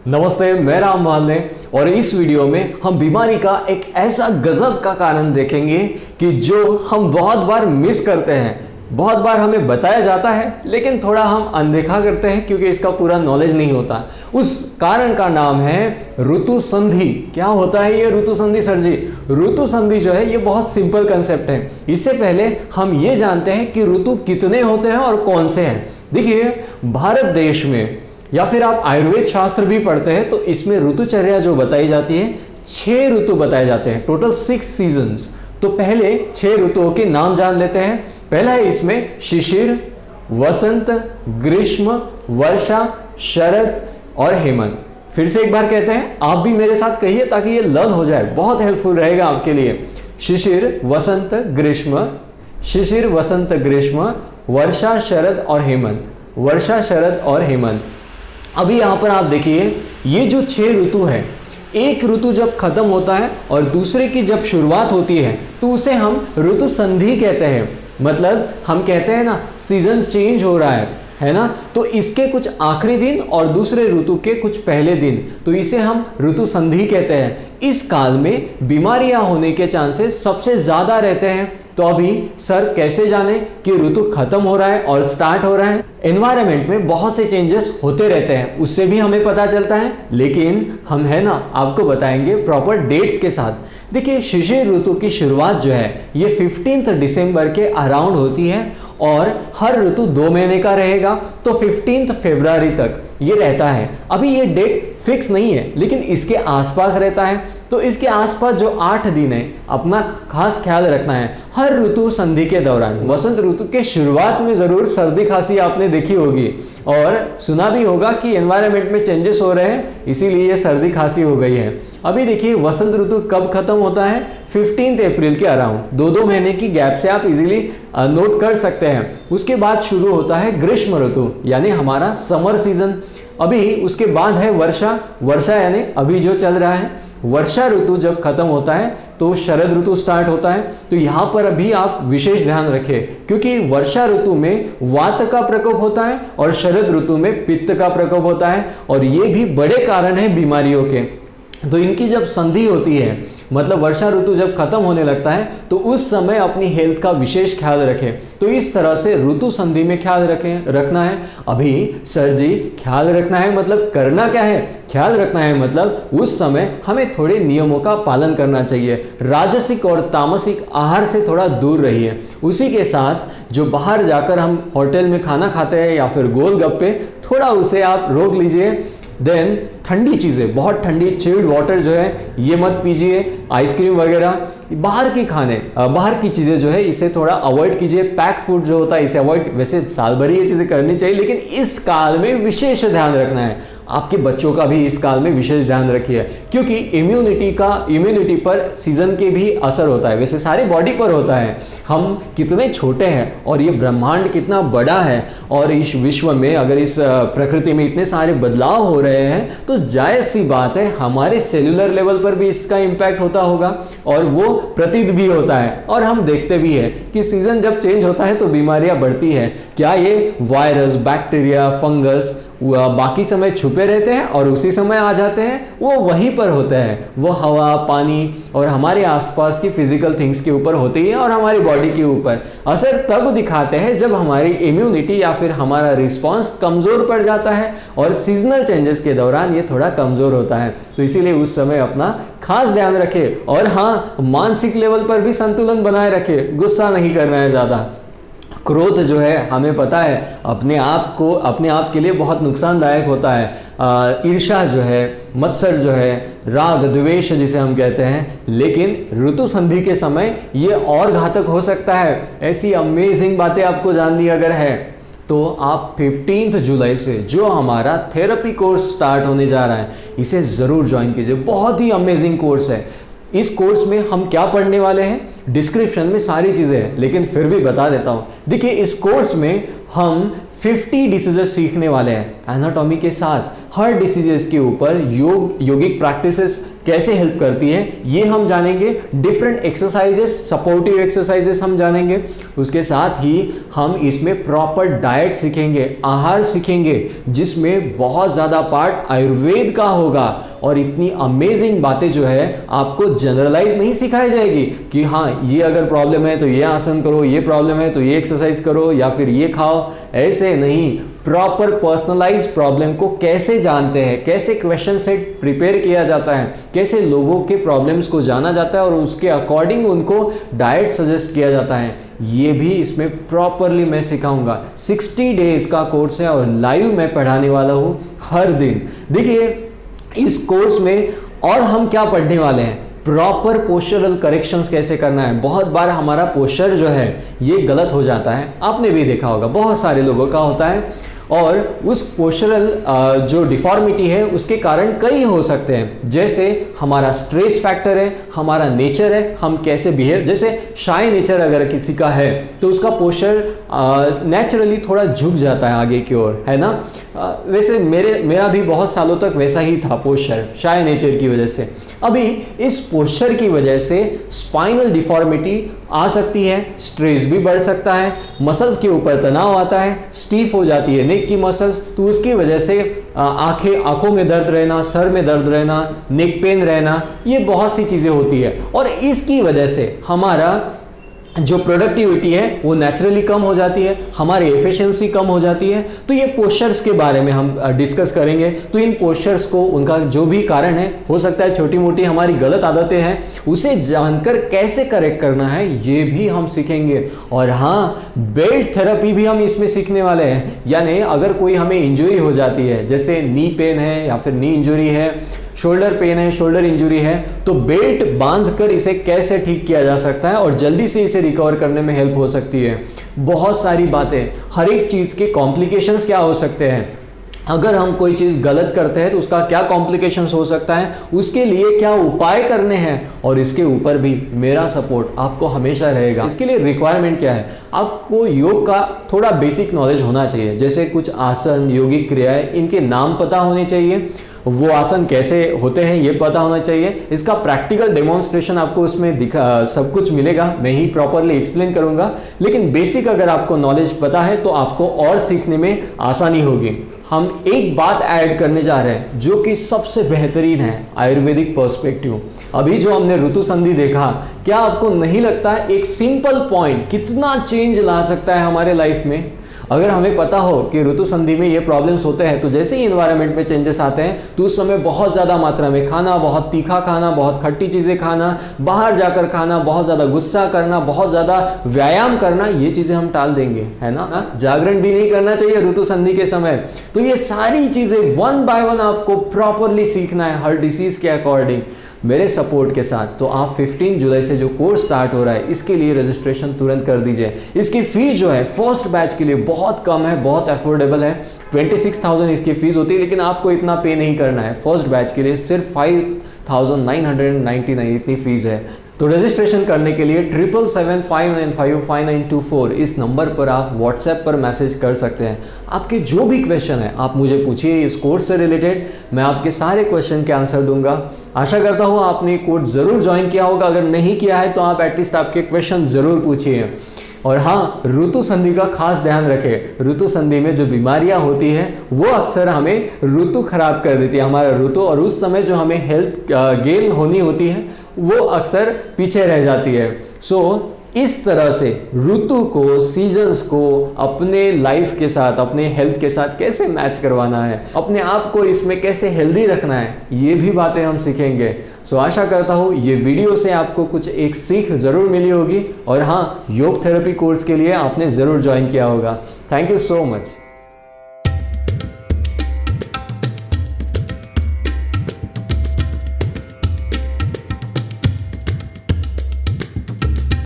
नमस्ते, मैं राम मालने और इस वीडियो में हम बीमारी का एक ऐसा गजब का कारण देखेंगे कि जो हम बहुत बार मिस करते हैं। बहुत बार हमें बताया जाता है लेकिन थोड़ा हम अनदेखा करते हैं क्योंकि इसका पूरा नॉलेज नहीं होता। उस कारण का नाम है ऋतु संधि। क्या होता है ये ऋतु संधि सर जी? ऋतु संधि जो है ये बहुत सिंपल कंसेप्ट है। इससे पहले हम ये जानते हैं कि ऋतु कितने होते हैं और कौन से हैं। देखिए, भारत देश में या फिर आप आयुर्वेद शास्त्र भी पढ़ते हैं तो इसमें ऋतुचर्या जो बताई जाती है 6 ऋतु बताए जाते हैं, टोटल 6 सीजन्स। तो पहले 6 ऋतुओं के नाम जान लेते हैं। पहला है इसमें शिशिर, वसंत, ग्रीष्म, वर्षा, शरद और हेमंत। फिर से एक बार कहते हैं, आप भी मेरे साथ कहिए ताकि ये लर्न हो जाए, बहुत हेल्पफुल रहेगा आपके लिए। शिशिर, वसंत, ग्रीष्म, शिशिर, वसंत, ग्रीष्म, वर्षा, शरद और हेमंत, वर्षा, शरद और हेमंत। अभी यहाँ पर आप देखिए, ये जो 6 ऋतु है, एक ऋतु जब खत्म होता है और दूसरे की जब शुरुआत होती है तो उसे हम ऋतु संधि कहते हैं। मतलब हम कहते हैं ना, सीजन चेंज हो रहा है ना, तो इसके कुछ आखिरी दिन और दूसरे ऋतु के कुछ पहले दिन, तो इसे हम ऋतु संधि कहते हैं। इस काल में बीमारियां होने के चांसेस सबसे ज़्यादा रहते हैं। तो अभी सर कैसे जाने कि ऋतु खत्म हो रहा है और स्टार्ट हो रहा है? एनवायरनमेंट में बहुत से चेंजेस होते रहते हैं, उससे भी हमें पता चलता है, लेकिन हम है ना आपको बताएंगे प्रॉपर डेट्स के साथ। देखिए, शिशिर ऋतु की शुरुआत जो है ये 15 दिसंबर के अराउंड होती है और हर ऋतु 2 महीने का रहेगा, तो 15 फरवरी तक ये रहता है। अभी ये डेट फिक्स नहीं है लेकिन इसके आसपास रहता है। तो इसके आसपास जो 8 दिन है, अपना खास ख्याल रखना है हर ऋतु संधि के दौरान। वसंत ऋतु के शुरुआत में ज़रूर सर्दी खांसी आपने देखी होगी और सुना भी होगा कि एनवायरनमेंट में चेंजेस हो रहे हैं, इसीलिए सर्दी खांसी हो गई है। अभी देखिए, वसंत ऋतु कब खत्म होता है? 15 अप्रैल के अराउंड। 2-2 महीने की गैप से आप इजीली नोट कर सकते हैं। उसके बाद शुरू होता है ग्रीष्म ऋतु, यानी हमारा समर सीजन। अभी उसके बाद है वर्षा। वर्षा यानी अभी जो चल रहा है। वर्षा ऋतु जब खत्म होता है तो शरद ऋतु स्टार्ट होता है। तो यहाँ पर अभी आप विशेष ध्यान रखें क्योंकि वर्षा ऋतु में वात का प्रकोप होता है और शरद ऋतु में पित्त का प्रकोप होता है, और ये भी बड़े कारण हैं बीमारियों के। तो इनकी जब संधि होती है, मतलब वर्षा ऋतु जब खत्म होने लगता है, तो उस समय अपनी हेल्थ का विशेष ख्याल रखें। तो इस तरह से ऋतु संधि में ख्याल रखना है। अभी सर जी ख्याल रखना है मतलब करना क्या है? ख्याल रखना है मतलब उस समय हमें थोड़े नियमों का पालन करना चाहिए। राजसिक और तामसिक आहार से थोड़ा दूर रहिए। उसी के साथ जो बाहर जाकर हम होटल में खाना खाते हैं या फिर गोलगप्पे, थोड़ा उसे आप रोक लीजिए। देन ठंडी चीज़ें, बहुत ठंडी चिल्ड वाटर जो है ये मत पीजिए। आइसक्रीम वगैरह, बाहर की चीज़ें जो है इसे थोड़ा अवॉइड कीजिए। पैक्ड फूड जो होता है इसे अवॉइड, वैसे साल भर ये चीज़ें करनी चाहिए लेकिन इस काल में विशेष ध्यान रखना है। आपके बच्चों का भी इस काल में विशेष ध्यान रखिए क्योंकि इम्यूनिटी पर सीजन के भी असर होता है। वैसे सारी बॉडी पर होता है। हम कितने छोटे हैं और ये ब्रह्मांड कितना बड़ा है, और इस विश्व में अगर इस प्रकृति में इतने सारे बदलाव हो रहे हैं तो जायज़ सी बात है हमारे सेल्यूलर लेवल पर भी इसका इम्पैक्ट होता होगा, और वो प्रतीत भी होता है। और हम देखते भी हैं कि सीजन जब चेंज होता है तो बीमारियां बढ़ती हैं। क्या ये वायरस, बैक्टीरिया, फंगस बाकी समय छुपे रहते हैं और उसी समय आ जाते हैं? वो वहीं पर होते हैं। वो हवा, पानी और हमारे आसपास की फिजिकल थिंग्स के ऊपर होती है और हमारी बॉडी के ऊपर असर तब दिखाते हैं जब हमारी इम्यूनिटी या फिर हमारा रिस्पांस कमज़ोर पड़ जाता है, और सीजनल चेंजेस के दौरान ये थोड़ा कमज़ोर होता है। तो इसीलिए उस समय अपना खास ध्यान रखें। और हाँ, मानसिक लेवल पर भी संतुलन बनाए रखें। गुस्सा नहीं करना है ज़्यादा। क्रोध जो है हमें पता है अपने आप के लिए बहुत नुकसानदायक होता है। ईर्ष्या जो है, मत्सर जो है, राग द्वेष जिसे हम कहते हैं, लेकिन ऋतु संधि के समय ये और घातक हो सकता है। ऐसी अमेजिंग बातें आपको जाननी अगर है तो आप 15 जुलाई से जो हमारा थेरेपी कोर्स स्टार्ट होने जा रहा है इसे ज़रूर ज्वाइन कीजिए। बहुत ही अमेजिंग कोर्स है। इस कोर्स में हम क्या पढ़ने वाले हैं, डिस्क्रिप्शन में सारी चीज़ें हैं, लेकिन फिर भी बता देता हूँ। देखिए, इस कोर्स में हम 50 डिसीजेस सीखने वाले हैं। एनाटॉमी के साथ हर डिसीजेस के ऊपर योगिक प्रैक्टिसेस कैसे हेल्प करती है ये हम जानेंगे। डिफरेंट एक्सरसाइजेस, सपोर्टिव एक्सरसाइजेस हम जानेंगे। उसके साथ ही हम इसमें प्रॉपर डाइट सीखेंगे, आहार सीखेंगे, जिसमें बहुत ज़्यादा पार्ट आयुर्वेद का होगा। और इतनी अमेजिंग बातें जो है आपको जनरलाइज नहीं सिखाई जाएगी कि हाँ ये अगर प्रॉब्लम है तो ये आसन करो, ये प्रॉब्लम है तो ये एक्सरसाइज करो या फिर ये खाओ, ऐसे नहीं। प्रॉपर पर्सनलाइज प्रॉब्लम को कैसे जानते हैं, कैसे क्वेश्चन सेट प्रिपेयर किया जाता है, कैसे लोगों के प्रॉब्लम्स को जाना जाता है और उसके अकॉर्डिंग उनको डाइट सजेस्ट किया जाता है, ये भी इसमें प्रॉपरली मैं सिखाऊंगा। 60 डेज का कोर्स है और लाइव मैं पढ़ाने वाला हूँ हर दिन। देखिए इस कोर्स में और हम क्या पढ़ने वाले हैं, प्रॉपर पोस्चरल करेक्शंस कैसे करना है। बहुत बार हमारा पोस्चर जो है ये गलत हो जाता है, आपने भी देखा होगा, बहुत सारे लोगों का होता है। और उस पोस्चरल जो डिफॉर्मिटी है उसके कारण कई हो सकते हैं, जैसे हमारा स्ट्रेस फैक्टर है, हमारा नेचर है, हम कैसे बिहेव। जैसे शाय नेचर अगर किसी का है तो उसका पोस्चर नेचुरली थोड़ा झुक जाता है आगे की ओर, है ना। वैसे मेरा भी बहुत सालों तक वैसा ही था पोस्चर, शाय नेचर की वजह से। अभी इस पोस्चर की वजह से स्पाइनल डिफॉर्मिटी आ सकती है, स्ट्रेस भी बढ़ सकता है, मसल्स के ऊपर तनाव आता है, स्टीफ हो जाती है नेक की मसल्स, तो उसकी वजह से आंखों में दर्द रहना, सर में दर्द रहना, नेक पेन रहना, ये बहुत सी चीज़ें होती है। और इसकी वजह से हमारा जो प्रोडक्टिविटी है वो नेचुरली कम हो जाती है, हमारी एफिशिएंसी कम हो जाती है। तो ये पोस्चर्स के बारे में हम डिस्कस करेंगे। तो इन पोस्चर्स को, उनका जो भी कारण है, हो सकता है छोटी मोटी हमारी गलत आदतें हैं, उसे जानकर कैसे करेक्ट करना है ये भी हम सीखेंगे। और हाँ, बेल्ट थेरेपी भी हम इसमें सीखने वाले हैं। यानी अगर कोई हमें इंजरी हो जाती है, जैसे नी पेन है या फिर नी इंजरी है, शोल्डर पेन है, शोल्डर इंजरी है, तो बेल्ट बांधकर इसे कैसे ठीक किया जा सकता है और जल्दी से इसे रिकवर करने में हेल्प हो सकती है। बहुत सारी बातें, हर एक चीज़ के कॉम्प्लिकेशंस क्या हो सकते हैं, अगर हम कोई चीज़ गलत करते हैं तो उसका क्या कॉम्प्लिकेशंस हो सकता है, उसके लिए क्या उपाय करने हैं, और इसके ऊपर भी मेरा सपोर्ट आपको हमेशा रहेगा। इसके लिए रिक्वायरमेंट क्या है, आपको योग का थोड़ा बेसिक नॉलेज होना चाहिए, जैसे कुछ आसन, योगिक क्रियाएं, इनके नाम पता होने चाहिए, वो आसन कैसे होते हैं ये पता होना चाहिए। इसका प्रैक्टिकल डेमोन्स्ट्रेशन आपको उसमें सब कुछ मिलेगा, मैं ही प्रॉपरली एक्सप्लेन करूंगा। लेकिन बेसिक अगर आपको नॉलेज पता है तो आपको और सीखने में आसानी होगी। हम एक बात ऐड करने जा रहे हैं जो कि सबसे बेहतरीन है आयुर्वेदिक पर्सपेक्टिव। अभी जो हमने ऋतु संधि देखा, क्या आपको नहीं लगता है एक सिंपल पॉइंट कितना चेंज ला सकता है हमारे लाइफ में। अगर हमें पता हो कि ऋतु संधि में ये प्रॉब्लम्स होते हैं, तो जैसे ही इन्वायरमेंट में चेंजेस आते हैं तो उस समय बहुत ज़्यादा मात्रा में खाना, बहुत तीखा खाना, बहुत खट्टी चीज़ें खाना, बाहर जाकर खाना, बहुत ज़्यादा गुस्सा करना, बहुत ज़्यादा व्यायाम करना, ये चीज़ें हम टाल देंगे, है ना। जागरण भी नहीं करना चाहिए ऋतु संधि के समय। तो ये सारी चीज़ें वन बाय वन आपको प्रॉपरली सीखना है हर डिसीज़ के अकॉर्डिंग, मेरे सपोर्ट के साथ। तो आप 15 जुलाई से जो कोर्स स्टार्ट हो रहा है, इसके लिए रजिस्ट्रेशन तुरंत कर दीजिए। इसकी फीस जो है फर्स्ट बैच के लिए बहुत कम है, बहुत अफोर्डेबल है। 26,000 इसकी फीस होती है, लेकिन आपको इतना पे नहीं करना है। फर्स्ट बैच के लिए सिर्फ 5,999 इतनी फीस है। तो रजिस्ट्रेशन करने के लिए 7775955924 इस नंबर पर आप व्हाट्सएप पर मैसेज कर सकते हैं। आपके जो भी क्वेश्चन है आप मुझे पूछिए इस कोर्स से रिलेटेड, मैं आपके सारे क्वेश्चन के आंसर दूंगा। आशा करता हूँ आपने कोर्स ज़रूर ज्वाइन किया होगा, अगर नहीं किया है तो आप एटलीस्ट आपके क्वेश्चन ज़रूर पूछिए। और हाँ, ऋतु संधि का खास ध्यान रखें। ऋतु संधि में जो बीमारियां होती हैं वो अक्सर हमें ऋतु खराब कर देती है, हमारा ऋतु, और उस समय जो हमें हेल्थ गेन होनी होती है वो अक्सर पीछे रह जाती है। सो इस तरह से ऋतु को, सीजन्स को अपने लाइफ के साथ, अपने हेल्थ के साथ कैसे मैच करवाना है, अपने आप को इसमें कैसे हेल्दी रखना है, ये भी बातें हम सीखेंगे। सो आशा करता हूँ ये वीडियो से आपको कुछ एक सीख ज़रूर मिली होगी। और हाँ, योग थेरेपी कोर्स के लिए आपने ज़रूर ज्वाइन किया होगा। Thank you so much.